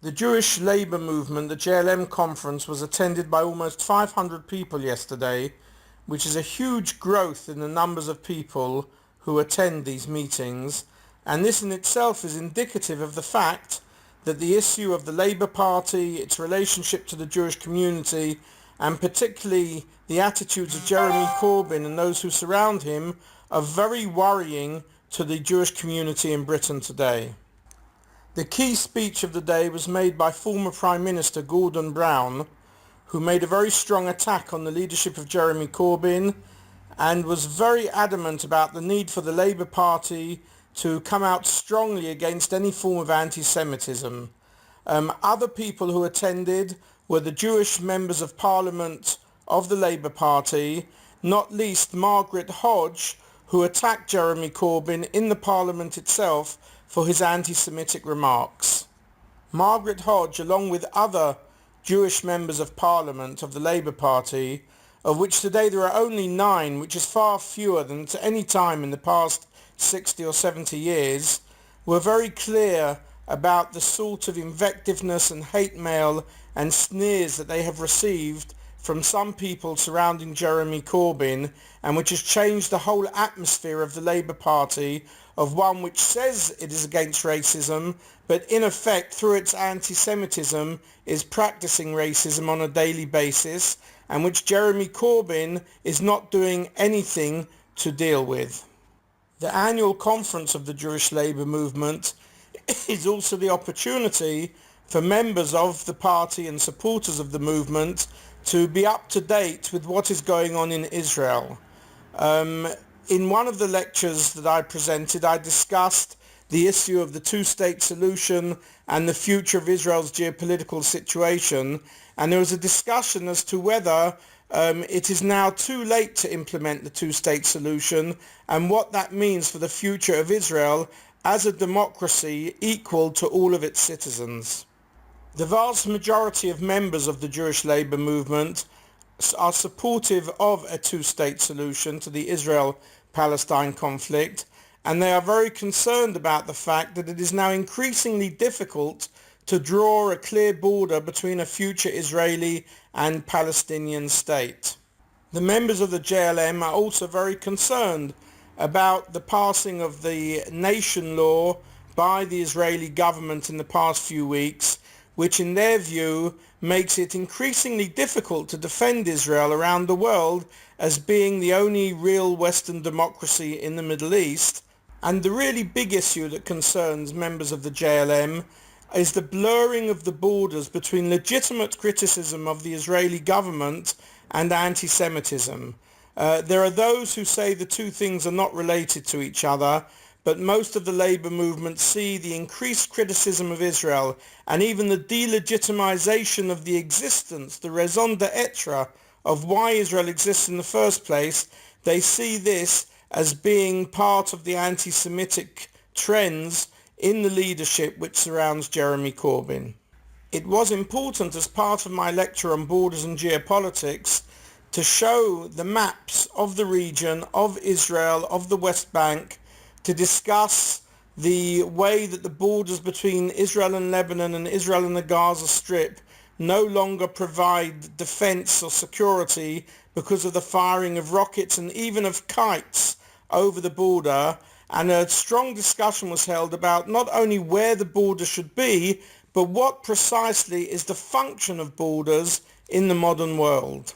The Jewish Labour Movement, the JLM conference, was attended by almost 500 people yesterday, which is a huge growth in the numbers of people who attend these meetings, and this in itself is indicative of the fact that the issue of the Labour Party, its relationship to the Jewish community, and particularly the attitudes of Jeremy Corbyn and those who surround him are very worrying to the Jewish community in Britain today. The key speech of the day was made by former Prime Minister Gordon Brown, who made a very strong attack on the leadership of Jeremy Corbyn and was very adamant about the need for the Labour Party to come out strongly against any form of anti-Semitism. Other people who attended were the Jewish members of Parliament of the Labour Party, not least Margaret Hodge, who attacked Jeremy Corbyn in the Parliament itself for his anti-Semitic remarks. Margaret Hodge, along with other Jewish members of Parliament of the Labour Party, of which today there are only 9, which is far fewer than at any time in the past 60 or 70 years, were very clear about the sort of invectiveness and hate mail and sneers that they have received from some people surrounding Jeremy Corbyn, and which has changed the whole atmosphere of the Labour Party, of one which says it is against racism, but in effect through its anti-Semitism is practicing racism on a daily basis, and which Jeremy Corbyn is not doing anything to deal with. The annual conference of the Jewish Labour Movement is also the opportunity for members of the party and supporters of the movement to be up to date with what is going on in Israel. In one of the lectures that I presented, I discussed the issue of the two-state solution and the future of Israel's geopolitical situation, and there was a discussion as to whether it is now too late to implement the two-state solution and what that means for the future of Israel as a democracy equal to all of its citizens. The vast majority of members of the Jewish Labour Movement are supportive of a two-state solution to the Israel-Palestine conflict, and they are very concerned about the fact that it is now increasingly difficult to draw a clear border between a future Israeli and Palestinian state. The members of the JLM are also very concerned about the passing of the nation law by the Israeli government in the past few weeks, which in their view makes it increasingly difficult to defend Israel around the world as being the only real Western democracy in the Middle East. And the really big issue that concerns members of the JLM is the blurring of the borders between legitimate criticism of the Israeli government and anti-Semitism. There are those who say the two things are not related to each other, but most of the labour movement see the increased criticism of Israel and even the delegitimization of the existence, the raison d'etre of why Israel exists in the first place. They see this as being part of the anti-Semitic trends in the leadership which surrounds Jeremy Corbyn. It was important as part of my lecture on borders and geopolitics to show the maps of the region, of Israel, of the West Bank, to discuss the way that the borders between Israel and Lebanon and Israel and the Gaza Strip no longer provide defense or security because of the firing of rockets and even of kites over the border. And a strong discussion was held about not only where the border should be, but what precisely is the function of borders in the modern world.